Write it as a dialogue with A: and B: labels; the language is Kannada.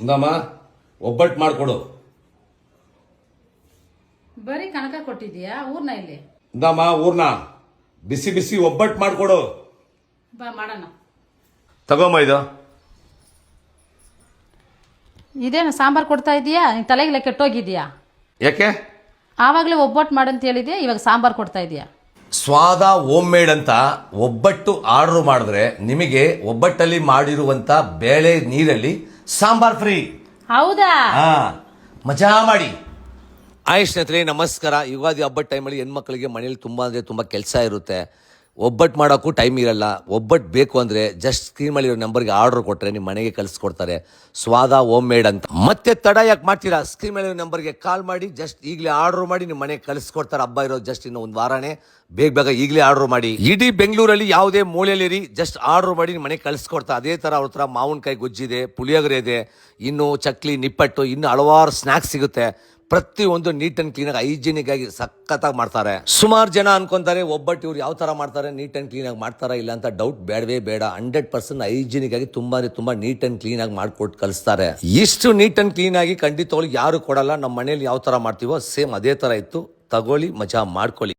A: ಇಂದಮ್ಮ ಒಬ್ಬಟ್ಟು ಮಾಡಿಕೊಡು.
B: ಬರೀ ಕನಕ ಕೊಟ್ಟಿದ್ಯಾ ಊರ್ನ ಇಲ್ಲಿ?
A: ಇಂದಮ್ಮ ಊರ್ನ ಬಿಸಿ ಬಿಸಿ ಒಬ್ಬಟ್ಟು ಮಾಡಿಕೊಡು.
B: ಬಾ ಮಾಡೋಣ.
A: ತಗೋಮ್ಮ ಇದು.
B: ಇದೇನು ಸಾಂಬಾರ್ ಕೊಡ್ತಾ ಇದೀಯಾ? ನಿನ್ ತಲೆಗಿಲ್ಲ ಕೆಟ್ಟೋಗಿದ್ಯಾ?
A: ಯಾಕೆ?
B: ಆವಾಗಲೇ ಒಬ್ಬಟ್ಟು ಮಾಡಂತ ಹೇಳಿದ್ಯಾ, ಇವಾಗ ಸಾಂಬಾರ್ ಕೊಡ್ತಾ ಇದೀಯಾ?
A: ಸ್ವಾದ ಹೋಮ್ ಮೇಡ್ ಅಂತ ಒಬ್ಬಟ್ಟು ಆರ್ಡರ್ ಮಾಡಿದ್ರೆ ನಿಮಗೆ ಒಬ್ಬಟ್ಟಲ್ಲಿ ಮಾಡಿರುವಂತ ಬೇಳೆ ನೀರಲ್ಲಿ ಸಾಂಬಾರ್ ಫ್ರೀ.
B: ಹೌದಾ?
A: ಮಜಾ ಮಾಡಿ. ಆಯ್ ಸ್ನೇಹಿತರೆ ನಮಸ್ಕಾರ. ಯುಗಾದಿ ಹಬ್ಬದ ಟೈಮಲ್ಲಿ ಹೆಣ್ಮಕ್ಳಿಗೆ ಮನೇಲಿ ತುಂಬ ಕೆಲಸ ಇರುತ್ತೆ. ಒಬ್ಬಟ್ಟು ಮಾಡೋಕ್ಕೂ ಟೈಮ್ ಇರಲ್ಲ. ಒಬ್ಬಟ್ಟು ಬೇಕು ಅಂದರೆ ಜಸ್ಟ್ ಸ್ಕ್ರೀನ್ ಮೇಲೆ ಇರೋ ನಂಬರ್ಗೆ ಆರ್ಡರ್ ಕೊಟ್ಟರೆ ನಿಮ್ಮ ಮನೆಗೆ ಕಳಿಸ್ಕೊಡ್ತಾರೆ. ಸ್ವಾದ ಹೋಮ್ ಮೇಡ್ ಅಂತ. ಮತ್ತೆ ತಡ ಯಾಕೆ ಮಾಡ್ತೀರಾ? ಸ್ಕ್ರೀನ್ ಮೇಲೆ ಇರೋ ನಂಬರ್ಗೆ ಕಾಲ್ ಮಾಡಿ ಜಸ್ಟ್ ಈಗಲೇ ಆರ್ಡರ್ ಮಾಡಿ ನಿಮ್ಮ ಮನೆಗೆ ಕಳಿಸ್ಕೊಡ್ತಾರೆ. ಹಬ್ಬ ಇರೋದು ಜಸ್ಟ್ ಇನ್ನು ಒಂದು ವಾರನೇ. ಬೇಗ ಈಗಲೇ ಆರ್ಡರ್ ಮಾಡಿ. ಇಡೀ ಬೆಂಗಳೂರಲ್ಲಿ ಯಾವುದೇ ಮೂಲೆಯಲ್ಲಿರಿ ಜಸ್ಟ್ ಆರ್ಡರ್ ಮಾಡಿ ನಿಮ್ಮ ಮನೆಗೆ ಕಳಿಸ್ಕೊಡ್ತಾರೆ. ಅದೇ ಥರ ಅವ್ರ ಹತ್ರ ಮಾವಿನಕಾಯಿ ಗೊಜ್ಜಿದೆ, ಪುಳಿಯೋಗರೆ ಇದೆ, ಇನ್ನು ಚಕ್ಲಿ, ನಿಪ್ಪಟ್ಟು, ಇನ್ನು ಹಲವಾರು ಸ್ನ್ಯಾಕ್ಸ್ ಸಿಗುತ್ತೆ. ಪ್ರತಿಯೊಂದು ನೀಟ್ ಅಂಡ್ ಕ್ಲೀನಾಗಿ ಹೈಜಿನಿಕ್ ಆಗಿ ಸಖತ್ತಾಗಿ ಮಾಡ್ತಾರೆ. ಸುಮಾರು ಜನ ಅನ್ಕೊಂತಾರೆ ಒಬ್ಬಟ್ಟು ಇವ್ರು ಯಾವ ತರ ಮಾಡ್ತಾರೆ, ನೀಟ್ ಅಂಡ್ ಕ್ಲೀನಾಗಿ ಮಾಡ್ತಾರಾ ಇಲ್ಲ ಅಂತ. ಡೌಟ್ ಬೇಡವೇ ಬೇಡ. 100% ಹೈಜಿನಿಕ್ ಆಗಿ ತುಂಬಾ ನೀಟ್ ಅಂಡ್ ಕ್ಲೀನ್ ಆಗಿ ಮಾಡ್ಕೊಟ್ಟು ಕಳಿಸ್ತಾರೆ. ಇಷ್ಟು ನೀಟ್ ಅಂಡ್ ಕ್ಲೀನ್ ಆಗಿ ಖಂಡಿತವಾಗ್ಲೂ ಯಾರು ಕೊಡಲ್ಲ. ನಮ್ಮ ಮನೇಲಿ ಯಾವ ತರ ಮಾಡ್ತೀವೋ ಸೇಮ್ ಅದೇ ತರ ಇತ್ತು. ತಗೊಳ್ಳಿ, ಮಜಾ ಮಾಡ್ಕೊಳ್ಳಿ.